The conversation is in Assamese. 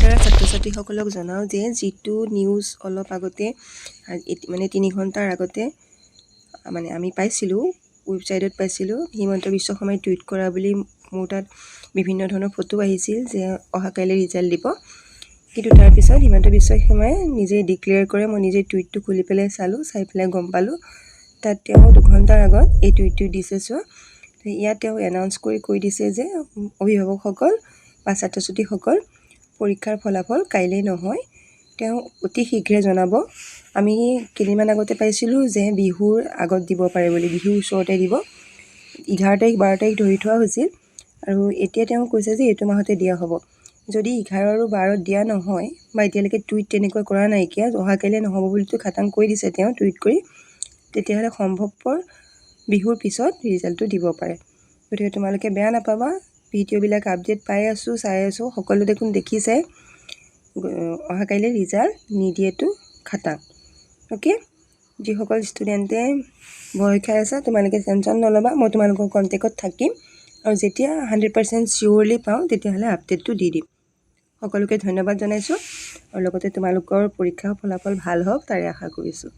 বিদ্যালয়ৰ ছাত্ৰ-ছাত্ৰীসকলক জনাওঁ যে যিটো নিউজ অলপ আগতে মানে 3 ঘণ্টাৰ আগতে মানে আমি পাইছিলোঁ, ৱেবছাইটত পাইছিলোঁ, হিমন্ত বিশ্ব শৰ্মাই টুইট কৰা বুলি মোৰ তাত বিভিন্ন ধৰণৰ ফটো আহিছিল যে অহাকাইলৈ ৰিজাল্ট দিব। কিন্তু তাৰপিছত হিমন্ত বিশ্ব শৰ্মাই নিজে ডিক্লেয়াৰ কৰে, মই নিজে টুইটটো খুলি পেলাই চালোঁ, চাই পেলাই গম পালোঁ তাত তেওঁ 2 ঘণ্টাৰ আগত এই টুইটটো দিছে। ইয়াত তেওঁ এনাউন্স কৰি কৈ দিছে যে অভিভাৱকসকল বা ছাত্ৰ-ছাত্ৰীসকল পৰীক্ষাৰ ফলাফল কাইলৈ নহয়, তেওঁ অতি শীঘ্ৰে জনাব। আমি কেইদিনমান আগতে পাইছিলোঁ যে বিহুৰ আগত দিব পাৰে বুলি, বিহুৰ ওচৰতে দিব। 11 তাৰিখ 12 তাৰিখ ধৰি থোৱা হৈছিল আৰু এতিয়া তেওঁ কৈছে যে এইটো মাহতে দিয়া হ'ব। যদি 11 আৰু 12 দিয়া নহয় বা এতিয়ালৈকে টুইট তেনেকুৱা কৰা নাইকিয়া, অহাকাইলৈ নহ'ব বুলিতো খাটাং কৰি দিছে তেওঁ টুইট কৰি, তেতিয়াহ'লে সম্ভৱপৰ বিহুৰ পিছত ৰিজাল্টটো দিব পাৰে। গতিকে তোমালোকে বেয়া নাপাবা, ভিডিঅ'বিলাক আপডেট পাই আছোঁ, চাই আছোঁ, সকলো দেখোন দেখিছে অহাকাইলৈ ৰিজাল্ট নিদিয়েতো খাটাং। অ'কে, যিসকল ষ্টুডেণ্টে ভয় খাই আছা তোমালোকে টেনশ্যন নল'বা, মই তোমালোকৰ কণ্টেক্টত থাকিম আৰু যেতিয়া 100% চিয়'ৰলি পাওঁ তেতিয়াহ'লে আপডেটটো দি দিম। সকলোকে ধন্যবাদ জনাইছোঁ আৰু লগতে তোমালোকৰ পৰীক্ষাৰ ফলাফল ভাল হওক তাৰে আশা কৰিছোঁ।